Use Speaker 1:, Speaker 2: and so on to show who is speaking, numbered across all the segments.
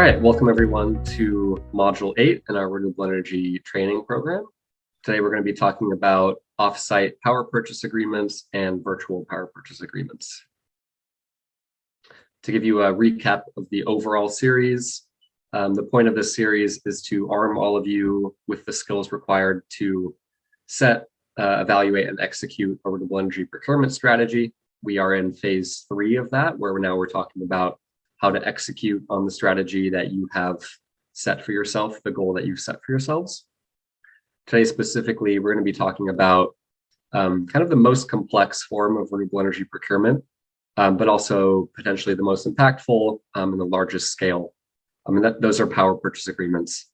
Speaker 1: right, welcome everyone to Module 8 in our Renewable Energy Training Program. Today we're going to be talking about off-site power purchase agreements and virtual power purchase agreements. To give you a recap of the overall series, the point of this series is to arm all of you with the skills required to set, evaluate, and execute a renewable energy procurement strategy. We are in phase 3 of that, where we're talking about how to execute on the strategy that you have set for yourself, the goal that you've set for yourselves. Today specifically, we're going to be talking about kind of the most complex form of renewable energy procurement, but also potentially the most impactful and the largest scale. Those are power purchase agreements.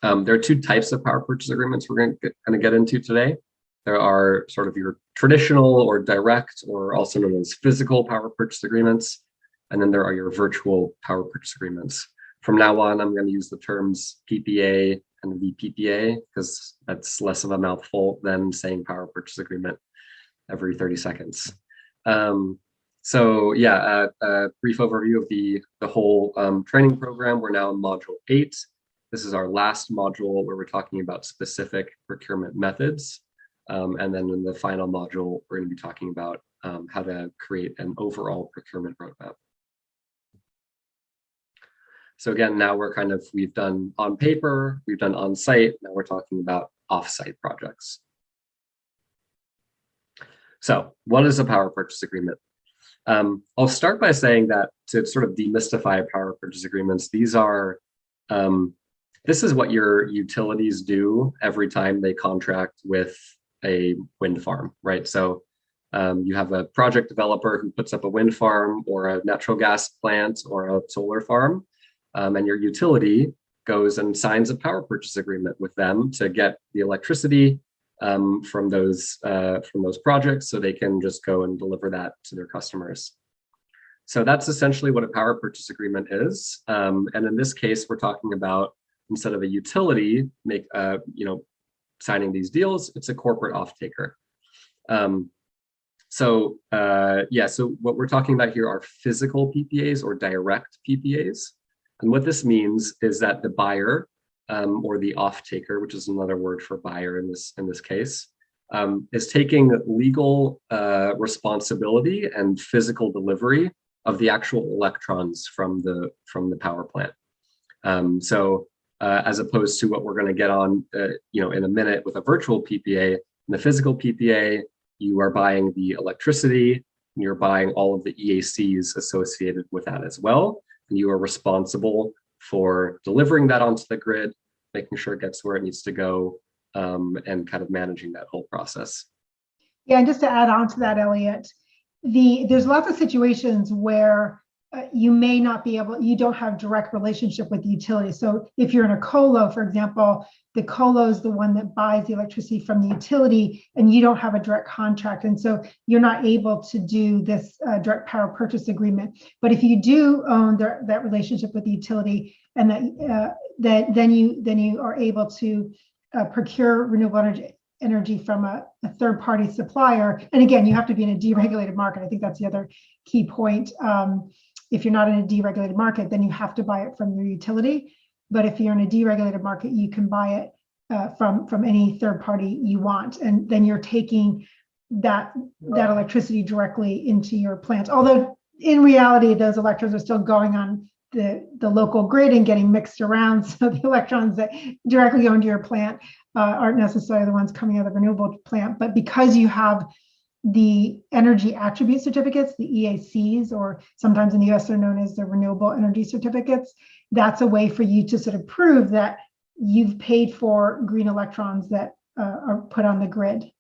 Speaker 1: There are 2 types of power purchase agreements we're going to get into today. There are sort of your traditional or direct, or also known as physical power purchase agreements. And then there are your virtual power purchase agreements. From now on, I'm going to use the terms PPA and Vppa because that's less of a mouthful than saying power purchase agreement every 30 seconds. So yeah, a brief overview of the whole training program. We're now in Module 8. This is our last module where we're talking about specific procurement methods. And then in the final module, we're going to be talking about how to create an overall procurement roadmap. So again, now we've done on paper, we've done on site, now we're talking about off-site projects. So what is a power purchase agreement? I'll start by saying that to sort of demystify power purchase agreements, this is what your utilities do every time they contract with a wind farm, right? So you have a project developer who puts up a wind farm or a natural gas plant or a solar farm. And your utility goes and signs a power purchase agreement with them to get the electricity from those projects, so they can just go and deliver that to their customers. So that's essentially what a power purchase agreement is. And in this case, we're talking about, instead of a utility signing these deals, it's a corporate off-taker. So what we're talking about here are physical PPAs or direct PPAs. And what this means is that the buyer or the off-taker, which is another word for buyer in this case, is taking legal responsibility and physical delivery of the actual electrons from the power plant. As opposed to what we're going to get on in a minute with a virtual PPA, in the physical PPA, you are buying the electricity, and you're buying all of the EACs associated with that as well. And you are responsible for delivering that onto the grid, making sure it gets where it needs to go, and kind of managing that whole process.
Speaker 2: Yeah, and just to add on to that, Elliot, there's lots of situations where you may not be able, you don't have direct relationship with the utility. So if you're in a colo, for example, the colo is the one that buys the electricity from the utility, and you don't have a direct contract. And so you're not able to do this direct power purchase agreement. But if you do own that relationship with the utility, and then you are able to procure renewable energy from a third-party supplier. And again, you have to be in a deregulated market. I think that's the other key point. If you're not in a deregulated market, then you have to buy it from your utility. But if you're in a deregulated market, you can buy it from any third party you want. And then you're taking that electricity directly into your plant. Although in reality, those electrons are still going on the local grid and getting mixed around. So the electrons that directly go into your plant aren't necessarily the ones coming out of the renewable plant. But because you have the energy attribute certificates, the EACs, or sometimes in the US they're known as the renewable energy certificates, that's a way for you to sort of prove that you've paid for green electrons that are put on the grid.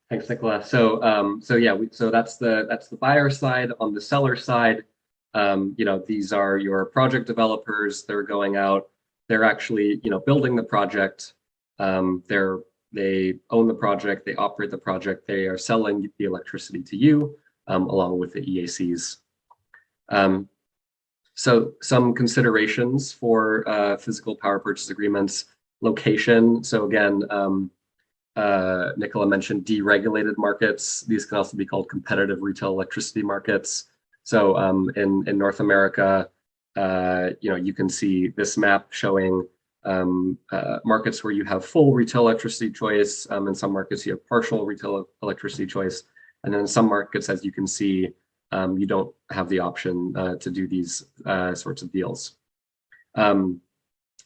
Speaker 1: Thanks, Nicola. So that's the buyer side. On the seller side, these are your project developers. They're going out. They're actually building the project. They own the project, they operate the project, they are selling the electricity to you, along with the EACs. So some considerations for physical power purchase agreements: location. So again, Nicola mentioned deregulated markets. These can also be called competitive retail electricity markets. So in North America, you can see this map showing markets where you have full retail electricity choice. In some markets, you have partial retail electricity choice. And then in some markets, as you can see, you don't have the option to do these sorts of deals. The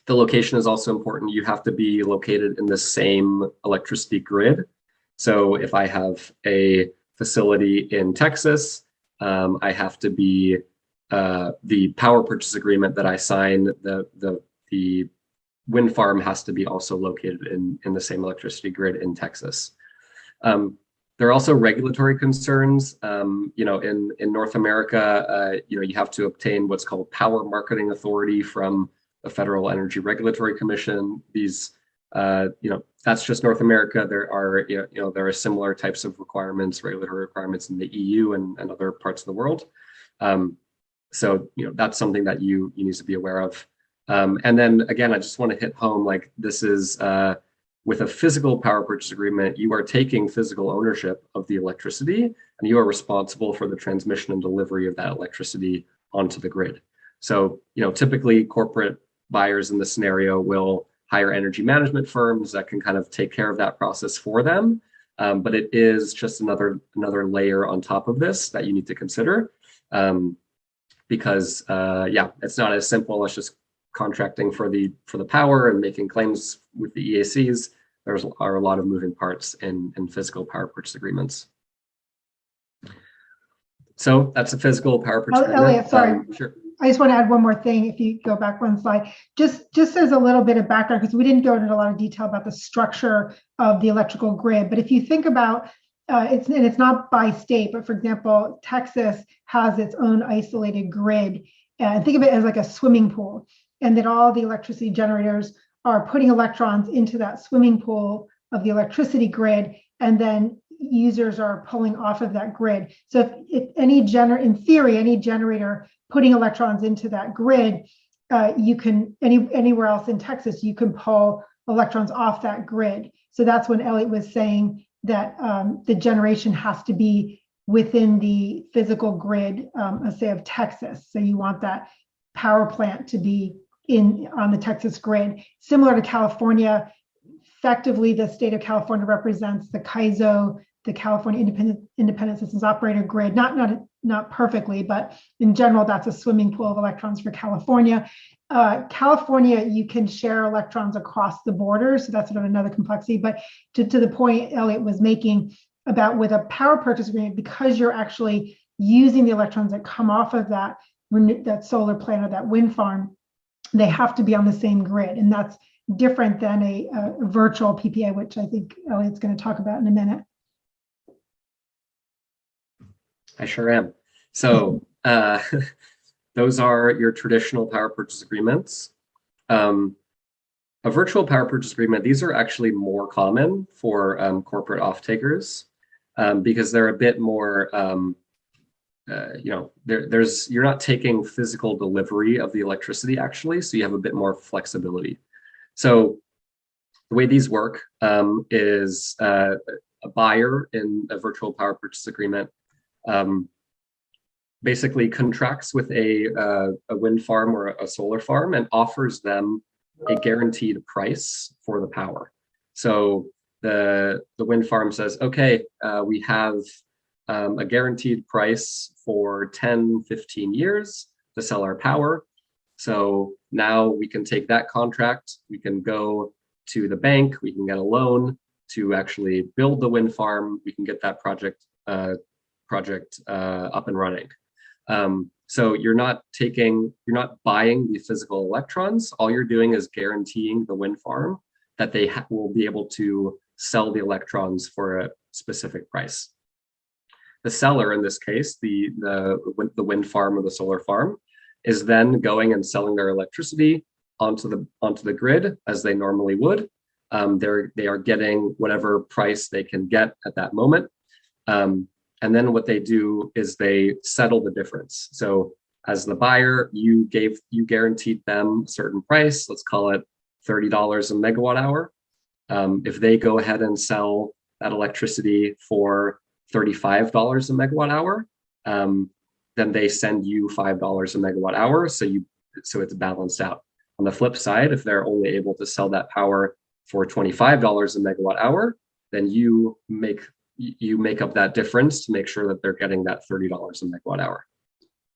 Speaker 1: location is also important. You have to be located in the same electricity grid. So if I have a facility in Texas, I have to be the power purchase agreement that I sign, the wind farm has to be also located in the same electricity grid in Texas. There are also regulatory concerns. In North America, you have to obtain what's called power marketing authority from the Federal Energy Regulatory Commission. These, that's just North America. There are similar types of requirements, regulatory requirements in the EU and other parts of the world. So that's something that you need to be aware of. And then again, I just want to hit home, like this is with a physical power purchase agreement, you are taking physical ownership of the electricity and you are responsible for the transmission and delivery of that electricity onto the grid. So, typically corporate buyers in this scenario will hire energy management firms that can kind of take care of that process for them. But it is just another layer on top of this that you need to consider. Because it's not as simple as just contracting for the power and making claims with the EACs. There are a lot of moving parts in physical power purchase agreements. So that's a physical power purchase agreement.
Speaker 2: Elliot, sorry.
Speaker 1: Sure.
Speaker 2: I just want to add one more thing. If you go back one slide, just as a little bit of background, because we didn't go into a lot of detail about the structure of the electrical grid. But if you think about it's not by state, but for example, Texas has its own isolated grid. And think of it as like a swimming pool, and that all the electricity generators are putting electrons into that swimming pool of the electricity grid, and then users are pulling off of that grid. So if in theory, any generator putting electrons into that grid, you can anywhere else in Texas, you can pull electrons off that grid. So that's when Elliot was saying that the generation has to be within the physical grid, let's say of Texas. So you want that power plant to be on the Texas grid. Similar to California, effectively the state of California represents the CAISO, the California Independent Systems Operator grid, not perfectly, but in general, that's a swimming pool of electrons for California. California, you can share electrons across the border, so that's another complexity. But to the point Elliot was making about with a power purchase agreement, because you're actually using the electrons that come off of that solar plant or that wind farm, they have to be on the same grid, and that's different than a virtual PPA, which I think Elliot's going to talk about in a minute.
Speaker 1: I sure am. So those are your traditional power purchase agreements. A virtual power purchase agreement, these are actually more common for corporate off-takers because they're a bit more, you're not taking physical delivery of the electricity actually, so you have a bit more flexibility. So the way these work is a buyer in a virtual power purchase agreement basically contracts with a wind farm or a solar farm and offers them a guaranteed price for the power. So the wind farm says, okay, we have a guaranteed price for 10, 15 years to sell our power. So now we can take that contract, we can go to the bank, we can get a loan to actually build the wind farm, we can get that project up and running. So you're not buying the physical electrons. All you're doing is guaranteeing the wind farm that they will be able to sell the electrons for a specific price. The seller, in this case, the wind farm or the solar farm, is then going and selling their electricity onto the grid as they normally would. They are getting whatever price they can get at that moment. And then what they do is they settle the difference. So as the buyer, you guaranteed them a certain price, let's call it $30 a megawatt hour. If they go ahead and sell that electricity for $35 a megawatt hour, then they send you $5 a megawatt hour. So it's balanced out. On the flip side, if they're only able to sell that power for $25 a megawatt hour, then you make up that difference to make sure that they're getting that $30 a megawatt hour.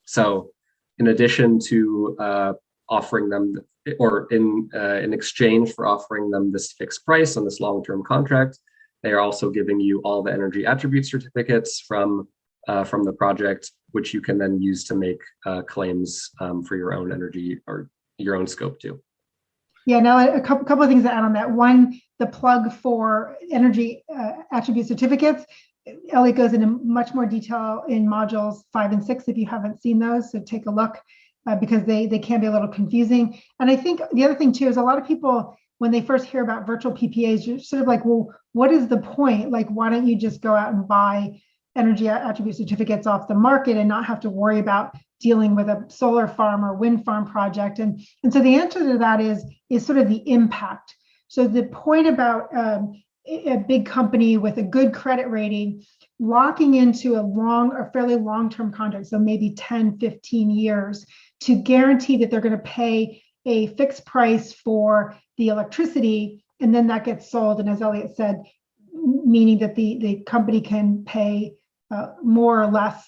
Speaker 1: So in addition to offering them, or in exchange for offering them this fixed price on this long-term contract, they are also giving you all the energy attribute certificates from the project, which you can then use to make claims for your own energy or your own scope too.
Speaker 2: Yeah, now a couple of things to add on that. One, the plug for energy attribute certificates. Elliot goes into much more detail in modules 5 and 6 if you haven't seen those, so take a look because they can be a little confusing. And I think the other thing too is a lot of people, when they first hear about virtual PPAs, you're sort of like, well, what is the point? Like, why don't you just go out and buy energy attribute certificates off the market and not have to worry about dealing with a solar farm or wind farm project? And so the answer to that is sort of the impact. So the point about a big company with a good credit rating locking into a fairly long-term contract, so maybe 10, 15 years, to guarantee that they're going to pay a fixed price for the electricity, and then that gets sold. And as Elliot said, meaning that the company can pay more or less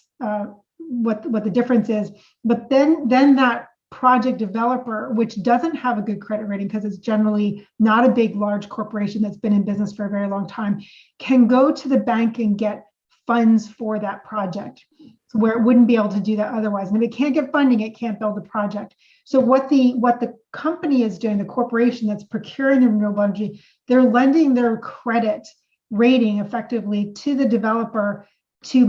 Speaker 2: what the difference is. But then that project developer, which doesn't have a good credit rating because it's generally not a big, large corporation that's been in business for a very long time, can go to the bank and get funds for that project, so where it wouldn't be able to do that otherwise. And if it can't get funding, it can't build the project. So what the company is doing, the corporation that's procuring the renewable energy, they're lending their credit rating effectively to the developer to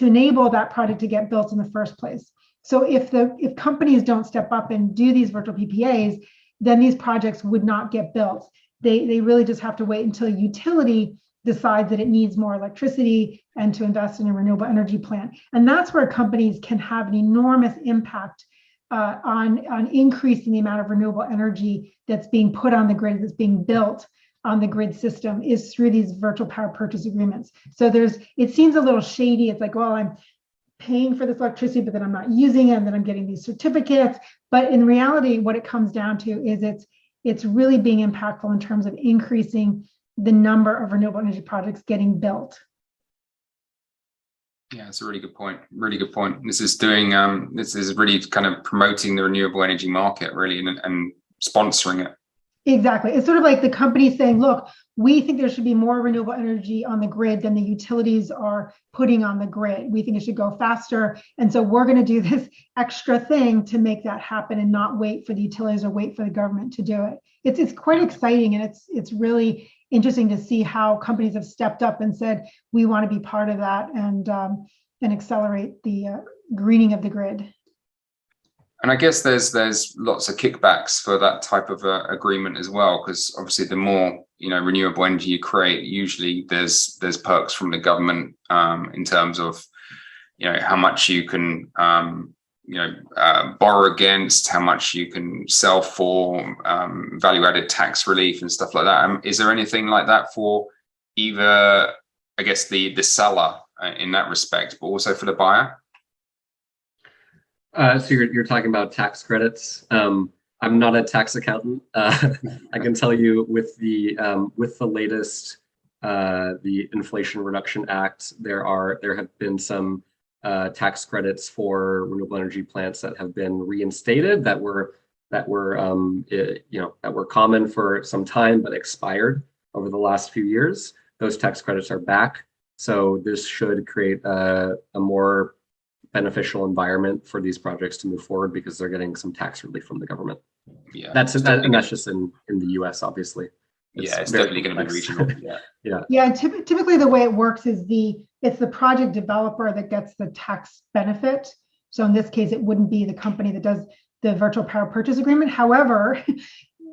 Speaker 2: enable that project to get built in the first place. So if companies don't step up and do these virtual PPAs, then these projects would not get built. They really just have to wait until a utility decides that it needs more electricity and to invest in a renewable energy plant. And that's where companies can have an enormous impact on increasing the amount of renewable energy that's being put on the grid, that's being built on the grid system, is through these virtual power purchase agreements. So it seems a little shady. It's like, well, I'm paying for this electricity, but then I'm not using it, and then I'm getting these certificates. But in reality, what it comes down to is it's really being impactful in terms of increasing the number of renewable energy projects getting built.
Speaker 3: Yeah, it's a really good point. Really good point. This is really kind of promoting the renewable energy market, really, and sponsoring it.
Speaker 2: Exactly. It's sort of like the company saying, look, we think there should be more renewable energy on the grid than the utilities are putting on the grid. We think it should go faster. And so we're going to do this extra thing to make that happen and not wait for the utilities or wait for the government to do it. It's quite exciting, and it's really interesting to see how companies have stepped up and said, we want to be part of that and accelerate the greening of the grid.
Speaker 3: And I guess there's lots of kickbacks for that type of agreement as well, because obviously the more renewable energy you create, usually there's perks from the government in terms of how much you can borrow against, how much you can sell for, value-added tax relief and stuff like that. Is there anything like that for either, I guess, the seller in that respect, but also for the buyer?
Speaker 1: So you're talking about tax credits. I'm not a tax accountant. I can tell you with the latest the Inflation Reduction Act, there have been some tax credits for renewable energy plants that have been reinstated that were common for some time but expired over the last few years. Those tax credits are back, so this should create a more beneficial environment for these projects to move forward because they're getting some tax relief from the government.
Speaker 3: Yeah,
Speaker 1: that's just in the US, obviously.
Speaker 3: It's definitely going to be regional.
Speaker 2: Yeah. Typically the way it works is it's the project developer that gets the tax benefit. So in this case, it wouldn't be the company that does the virtual power purchase agreement. However,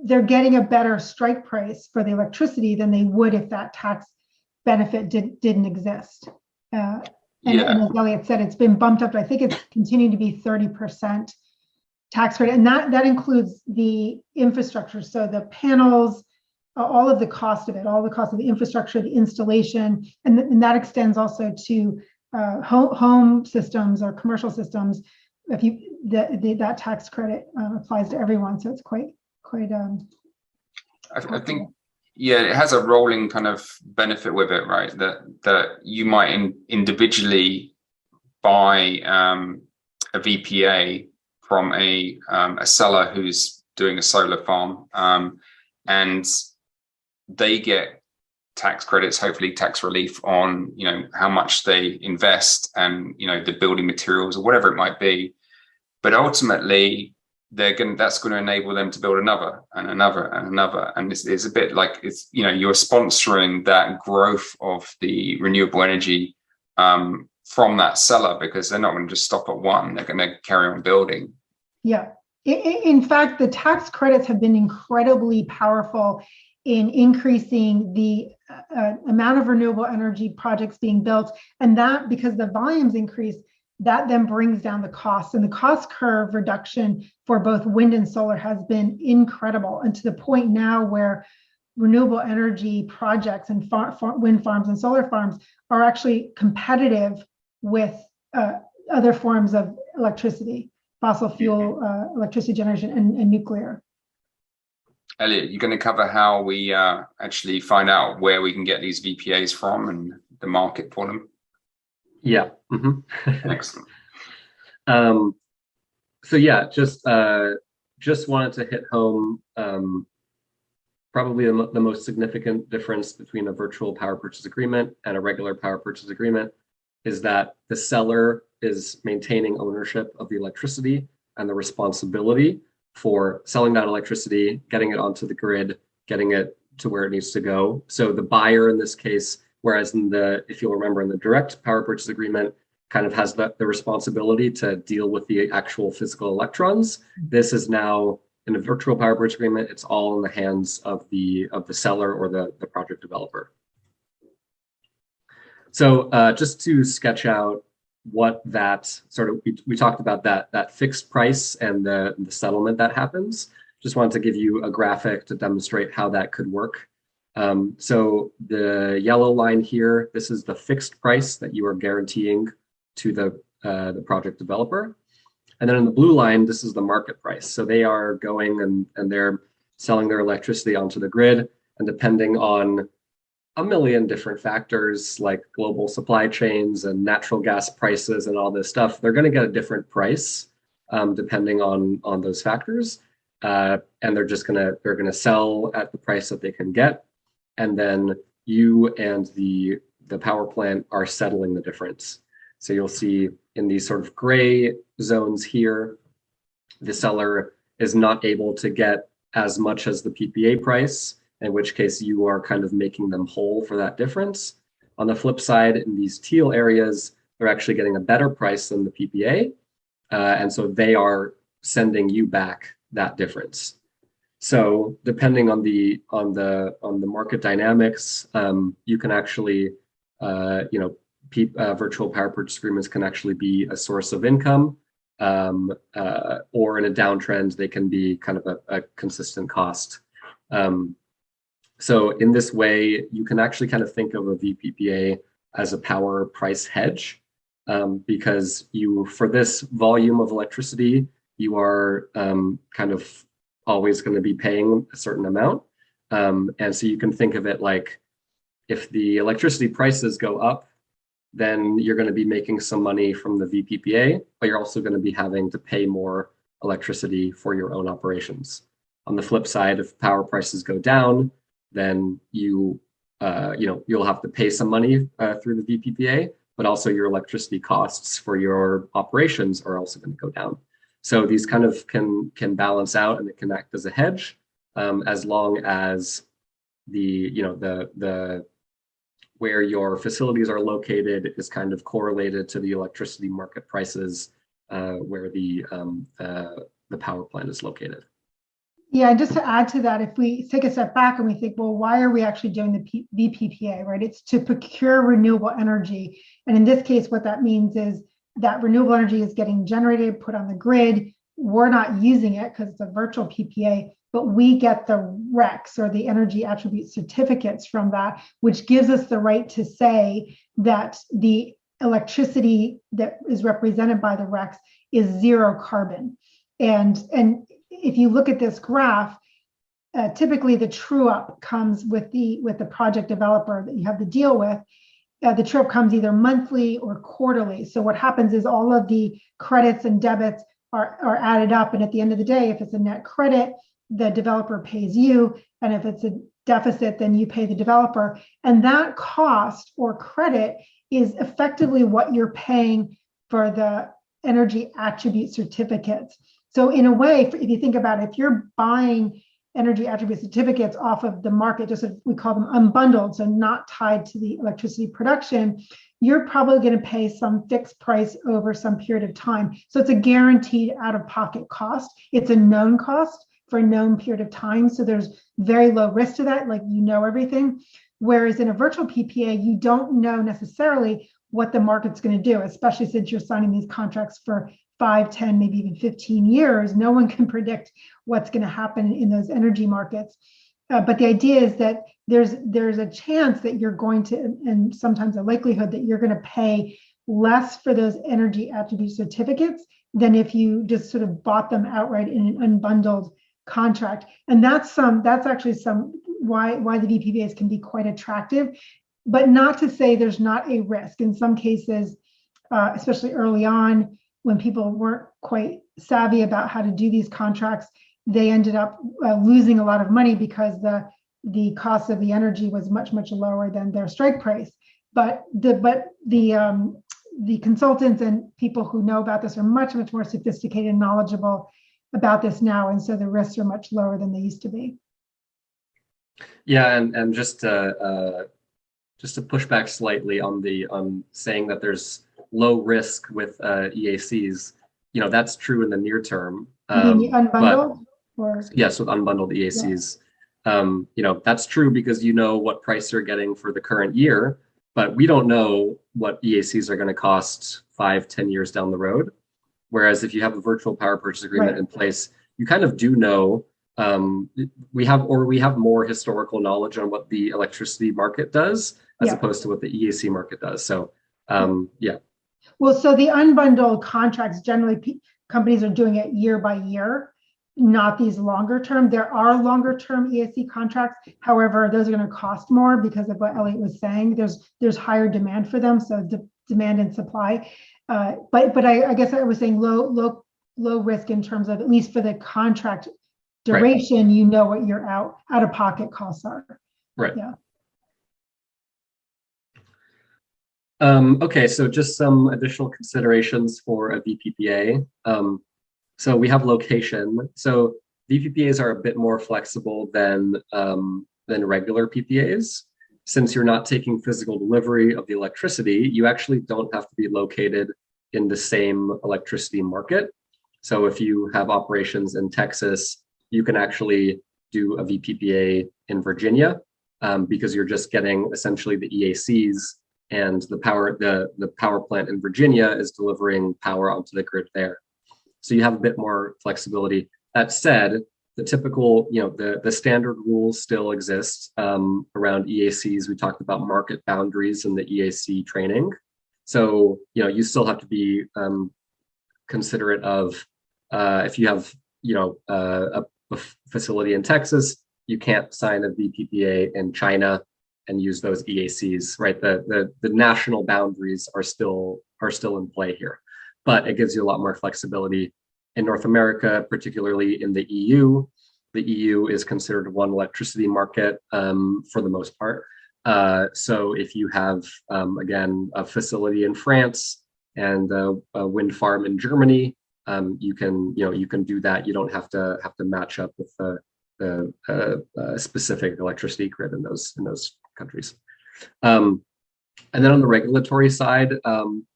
Speaker 2: they're getting a better strike price for the electricity than they would if that tax benefit didn't exist. And as Elliot said, it's been bumped up to, I think it's continuing to be 30% tax credit. And that includes the infrastructure. So the panels, all of the cost of it, all the cost of the infrastructure, the installation, and that extends also to home systems or commercial systems, if you that tax credit applies to everyone, so it's quite.
Speaker 3: I think, yeah, it has a rolling kind of benefit with it, right? That you might individually buy a VPA from a seller who's doing a solar farm, and they get tax credits, hopefully tax relief on, you know, how much they invest and, you know, the building materials or whatever it might be. But ultimately, that's going to enable them to build another and another and another. And it's a bit like, it's, you know, you're sponsoring that growth of the renewable energy from that seller, because they're not going to just stop at one, they're going to carry on building.
Speaker 2: Yeah. In fact, the tax credits have been incredibly powerful in increasing the amount of renewable energy projects being built. And that, because the volumes increase, that then brings down the costs. And the cost curve reduction for both wind and solar has been incredible. And to the point now where renewable energy projects and wind farms and solar farms are actually competitive with other forms of electricity, fossil fuel electricity generation and nuclear.
Speaker 3: Elliot, you're going to cover how we actually find out where we can get these VPAs from and the market for them?
Speaker 1: Yeah.
Speaker 3: Excellent.
Speaker 1: So yeah, just wanted to hit home probably the most significant difference between a virtual power purchase agreement and a regular power purchase agreement is that the seller is maintaining ownership of the electricity and the responsibility for selling that electricity, getting it onto the grid, getting it to where it needs to go. So the buyer in this case, whereas if you'll remember in the direct power purchase agreement, kind of has the responsibility to deal with the actual physical electrons. This is now in a virtual power purchase agreement, it's all in the hands of the seller or the project developer. So just to sketch out what that sort of, we talked about that fixed price and the settlement that happens. Just wanted to give you a graphic to demonstrate how that could work. So the yellow line here, this is the fixed price that you are guaranteeing to the project developer. And then in the blue line, this is the market price. So they are going and they're selling their electricity onto the grid, and depending on a million different factors like global supply chains and natural gas prices and all this stuff, they're going to get a different price depending on those factors. And they're going to sell at the price that they can get. And then you and the power plant are settling the difference. So you'll see in these sort of gray zones here, the seller is not able to get as much as the PPA price, in which case you are kind of making them whole for that difference. On the flip side, in these teal areas, they're actually getting a better price than the PPA. And so they are sending you back that difference. So depending on the market dynamics, you can actually, virtual power purchase agreements can actually be a source of income, or in a downtrend, they can be kind of a consistent cost. So in this way, you can actually kind of think of a VPPA as a power price hedge, because for this volume of electricity, you are kind of always going to be paying a certain amount. And so you can think of it like, if the electricity prices go up, then you're going to be making some money from the VPPA, but you're also going to be having to pay more electricity for your own operations. On the flip side, if power prices go down, then you'll have to pay some money through the VPPA, but also your electricity costs for your operations are also going to go down. So these kind of can balance out, and it can act as a hedge, as long as the where your facilities are located is kind of correlated to the electricity market prices where the power plant is located.
Speaker 2: Yeah, just to add to that, if we take a step back and we think, well, why are we actually doing the Vppa, right? It's to procure renewable energy. And in this case, what that means is that renewable energy is getting generated, put on the grid. We're not using it because it's a virtual PPA, but we get the RECs, or the energy attribute certificates, from that, which gives us the right to say that the electricity that is represented by the RECs is zero carbon. And if you look at this graph, typically the true up comes with the project developer that you have to deal with. The true up comes either monthly or quarterly. So what happens is all of the credits and debits are added up, and at the end of the day, if it's a net credit, the developer pays you, and if it's a deficit, then you pay the developer. And that cost or credit is effectively what you're paying for the energy attribute certificates. So in a way, if you think about it, if you're buying energy attribute certificates off of the market, just as we call them unbundled, so not tied to the electricity production, you're probably going to pay some fixed price over some period of time. So it's a guaranteed out-of-pocket cost. It's a known cost for a known period of time. So there's very low risk to that, like you know everything. Whereas in a virtual PPA, you don't know necessarily what the market's going to do, especially since you're signing these contracts for 5, 10, maybe even 15 years. No one can predict what's going to happen in those energy markets. But the idea is that there's a chance that you're going to, and sometimes a likelihood that you're going to pay less for those energy attribute certificates than if you just sort of bought them outright in an unbundled contract. And that's actually why the VPPAs can be quite attractive, but not to say there's not a risk. In some cases, especially early on, when people weren't quite savvy about how to do these contracts, they ended up losing a lot of money because the cost of the energy was much lower than their strike price. But the consultants and people who know about this are much more sophisticated and knowledgeable about this now, and so the risks are much lower than they used to be.
Speaker 1: Yeah, and just to push back slightly on saying that there's low risk with EACs, that's true in the near term.
Speaker 2: Unbundled?
Speaker 1: Yes, with unbundled EACs. Yeah. That's true because you know what price you're getting for the current year, but we don't know what EACs are going to cost 5-10 years down the road. Whereas if you have a virtual power purchase agreement in place, you kind of do know. We have more historical knowledge on what the electricity market does as opposed to what the EAC market does. So yeah.
Speaker 2: Well, so the unbundled contracts, generally companies are doing it year by year, not these longer term. There are longer term EAC contracts. However, those are going to cost more because of what Elliot was saying. There's higher demand for them, so demand and supply. But I guess I was saying low risk in terms of, at least for the contract duration, you know what your out of pocket costs are.
Speaker 1: Right.
Speaker 2: Yeah.
Speaker 1: Okay, so just some additional considerations for a VPPA. So we have location. So VPPAs are a bit more flexible than regular PPAs. Since you're not taking physical delivery of the electricity, you actually don't have to be located in the same electricity market. So if you have operations in Texas, you can actually do a VPPA in Virginia because you're just getting essentially the EACs, and the power plant in Virginia is delivering power onto the grid there. So you have a bit more flexibility. That said, the typical, the standard rules still exist around EACs. We talked about market boundaries in the EAC training. So, you still have to be considerate of if you have, a facility in Texas, you can't sign a VPPA in China and use those EACs, right? The national boundaries are still in play here, but it gives you a lot more flexibility. In North America, particularly in the EU is considered one electricity market for the most part. So if you have, again, a facility in France and a wind farm in Germany, you can do that. You don't have to match up with the specific electricity grid in those countries. And then on the regulatory side,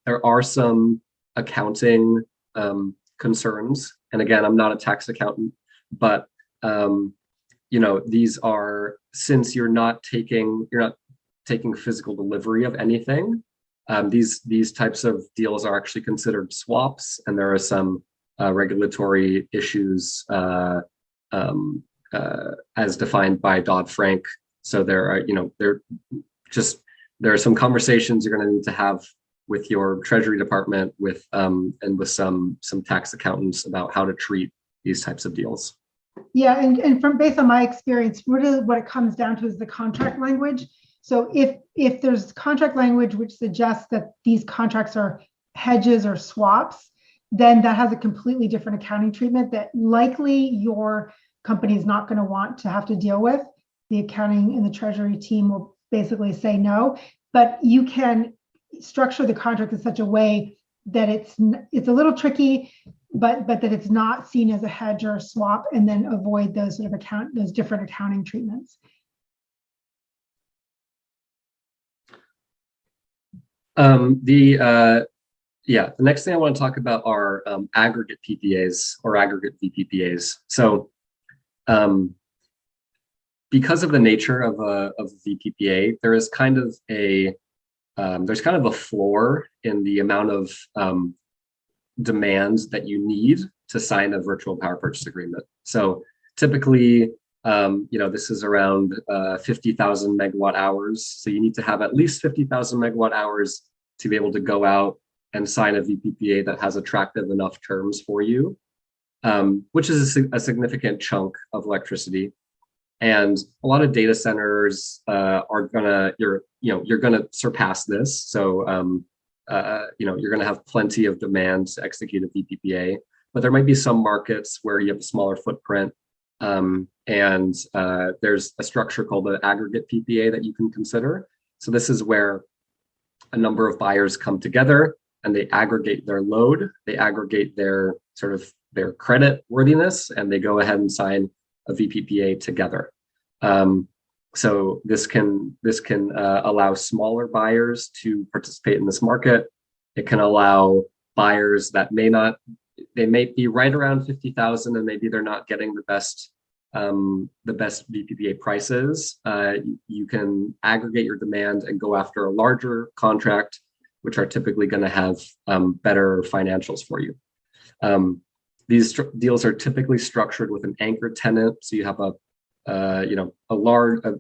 Speaker 1: there are some accounting concerns. And again, I'm not a tax accountant, but these are, since you're not taking physical delivery of anything, these types of deals are actually considered swaps, and there are some regulatory issues as defined by Dodd-Frank. So there are some conversations you're going to need to have with your treasury department, and with some tax accountants about how to treat these types of deals.
Speaker 2: Yeah, and from based on my experience, really what it comes down to is the contract language. So if there's contract language which suggests that these contracts are hedges or swaps, then that has a completely different accounting treatment that likely your company is not going to want to have to deal with. The accounting and the treasury team will basically say no, but you can structure the contract in such a way that it's a little tricky, but that it's not seen as a hedge or a swap, and then avoid those sort of those different accounting treatments.
Speaker 1: The next thing I want to talk about are aggregate PPAs or aggregate VPPAs. So because of the nature of a VPPA, there is kind of a floor in the amount of demand that you need to sign a virtual power purchase agreement. So typically, this is around 50,000 megawatt hours. So you need to have at least 50,000 megawatt hours to be able to go out and sign a VPPA that has attractive enough terms for you, which is a significant chunk of electricity. And a lot of data centers you're gonna surpass this. So you're gonna have plenty of demand to execute a VPPA, but there might be some markets where you have a smaller footprint. And there's a structure called the Aggregate Ppa that you can consider. So this is where a number of buyers come together and they aggregate their load, they aggregate their credit worthiness, and they go ahead and sign a VPPA together. So this can allow smaller buyers to participate in this market. It can allow buyers that they may be right around 50,000 and maybe they're not getting the best VPPA prices. You can aggregate your demand and go after a larger contract, which are typically going to have better financials for you. These deals are typically structured with an anchor tenant, so you have a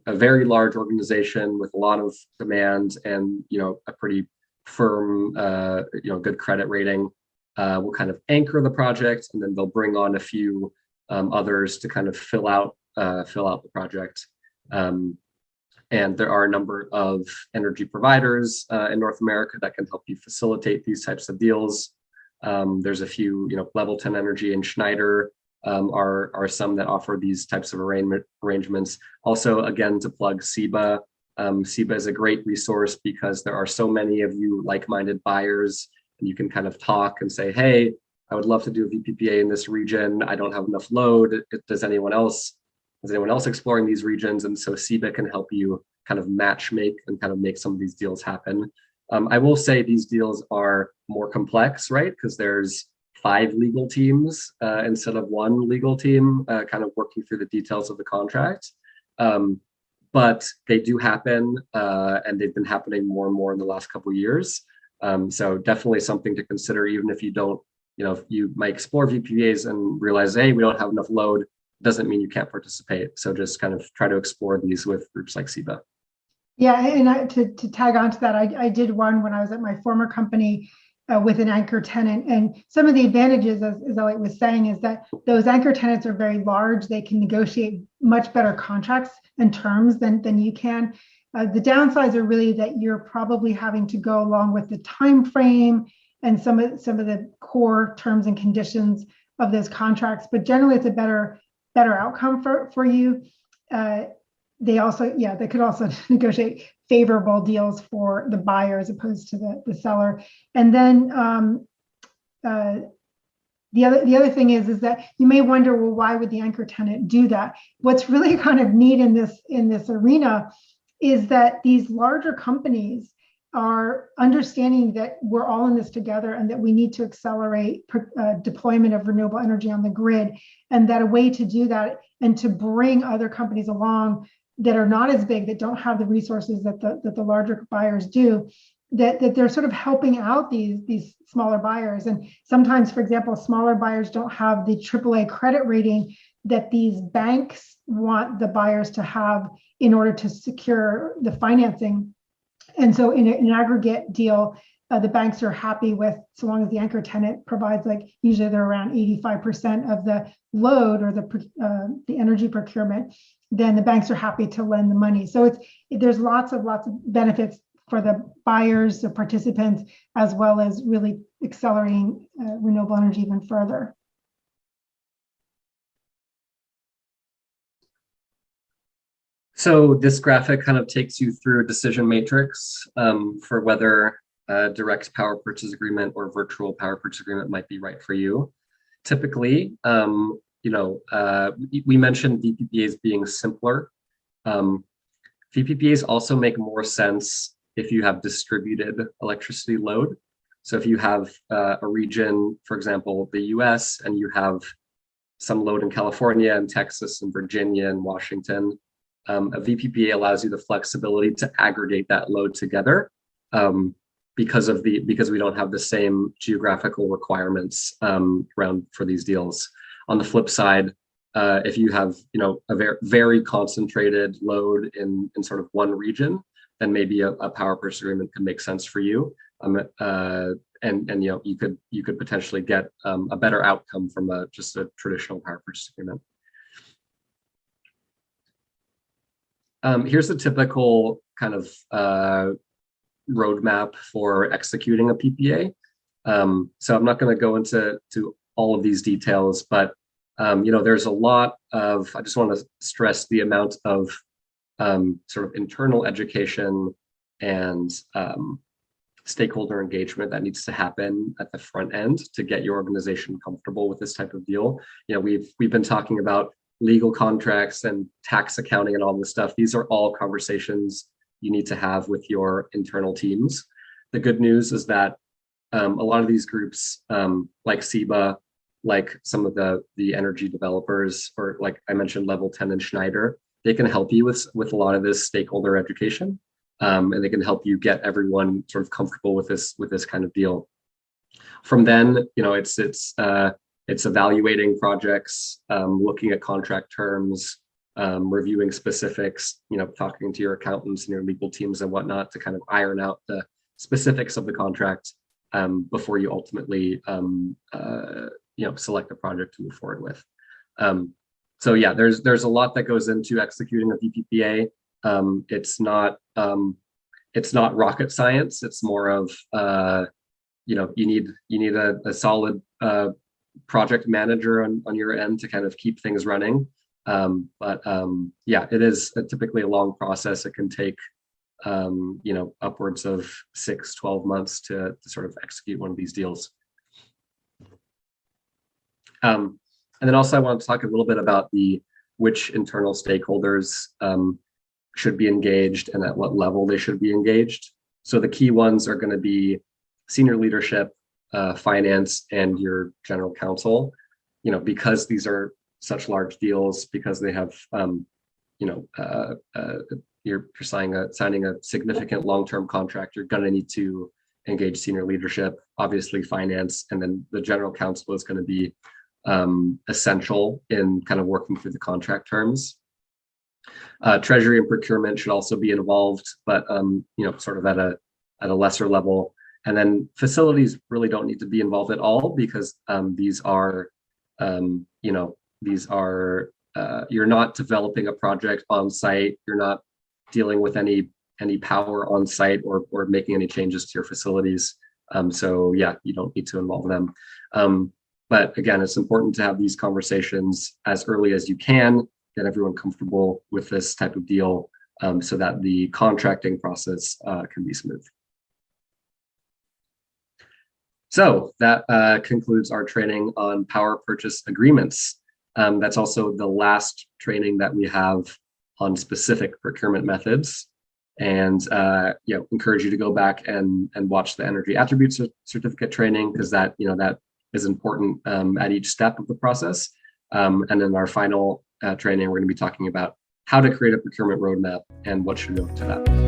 Speaker 1: very large organization with a lot of demand and a pretty firm good credit rating will kind of anchor the project, and then they'll bring on a few others to kind of fill out the project. And there are a number of energy providers in North America that can help you facilitate these types of deals. There's a few, Level 10 Energy and Schneider are some that offer these types of arrangements. Also, again, to plug Vppa. Vppa is a great resource because there are so many of you like-minded buyers, and you can kind of talk and say, hey, I would love to do a VPPA in this region. I don't have enough load. Is anyone else exploring these regions? And so Vppa can help you kind of match make and kind of make some of these deals happen. I will say these deals are more complex, right? Because there's 5 legal teams instead of 1 legal team kind of working through the details of the contract. But they do happen, and they've been happening more and more in the last couple of years. So definitely something to consider, even if you don't, you might explore VPPAs and realize, hey, we don't have enough load, doesn't mean you can't participate. So just kind of try to explore these with groups like Vppa.
Speaker 2: Yeah, and to tag on to that, I did one when I was at my former company with an anchor tenant. And some of the advantages, as Elliot was saying, is that those anchor tenants are very large. They can negotiate much better contracts and terms than you can. The downsides are really that you're probably having to go along with the time frame and some of the core terms and conditions of those contracts. But generally, it's a better outcome for you. They could also negotiate favorable deals for the buyer as opposed to the seller. And then the other thing is that you may wonder, well, why would the anchor tenant do that? What's really kind of neat in this arena is that these larger companies are understanding that we're all in this together and that we need to accelerate deployment of renewable energy on the grid, and that a way to do that and to bring other companies along that are not as big, that don't have the resources that the larger buyers do, that they're sort of helping out these smaller buyers. And sometimes, for example, smaller buyers don't have the AAA credit rating that these banks want the buyers to have in order to secure the financing. And so in an aggregate deal, the banks are happy with, so long as the anchor tenant provides, like usually they're around 85% of the load or the energy procurement, then the banks are happy to lend the money. So there's lots of benefits for the buyers, the participants, as well as really accelerating renewable energy even further.
Speaker 1: So this graphic kind of takes you through a decision matrix for whether a direct power purchase agreement or virtual power purchase agreement might be right for you. Typically, we mentioned VPPAs being simpler. VPPAs also make more sense if you have distributed electricity load. So if you have a region, for example, the US, and you have some load in California and Texas and Virginia and Washington, a VPPA allows you the flexibility to aggregate that load together because we don't have the same geographical requirements around for these deals. On the flip side, if you have a very concentrated load in sort of one region, then maybe a power purchase agreement can make sense for you. And you could potentially get a better outcome from just a traditional power purchase agreement. Here's the typical kind of roadmap for executing a PPA. So I'm not going to go into all of these details, but there's a lot of, I just want to stress the amount of sort of internal education and stakeholder engagement that needs to happen at the front end to get your organization comfortable with this type of deal. We've been talking about legal contracts and tax accounting and all this stuff. These are all conversations you need to have with your internal teams. The good news is that a lot of these groups, like Vppa, like some of the energy developers, or like I mentioned, Level 10 and Schneider, they can help you with a lot of this stakeholder education, and they can help you get everyone sort of comfortable with this kind of deal. From then, it's evaluating projects, looking at contract terms, reviewing specifics, talking to your accountants and your legal teams and whatnot to kind of iron out the specifics of the contract before you ultimately select a project to move forward with. So yeah, there's a lot that goes into executing a VPPA. It's not rocket science. It's more of you need a solid project manager on your end to kind of keep things running. Yeah, it is typically a long process. It can take upwards of 6-12 months to sort of execute one of these deals. And then also I want to talk a little bit about which internal stakeholders should be engaged and at what level they should be engaged. So the key ones are going to be senior leadership, finance, and your general counsel. Because these are such large deals, because they have you're signing a significant long-term contract, you're going to need to engage senior leadership, obviously finance, and then the general counsel is going to be essential in kind of working through the contract terms. Treasury and procurement should also be involved, but sort of at a lesser level. And then facilities really don't need to be involved at all, because these are you're not developing a project on site. You're not dealing with any power on site or making any changes to your facilities. So yeah, you don't need to involve them. But again, it's important to have these conversations as early as you can, get everyone comfortable with this type of deal, so that the contracting process can be smooth. So that concludes our training on power purchase agreements. That's also the last training that we have on specific procurement methods. And encourage you to go back and watch the energy attributes certificate training, because that is important at each step of the process. And in our final training, we're going to be talking about how to create a procurement roadmap and what should go into that.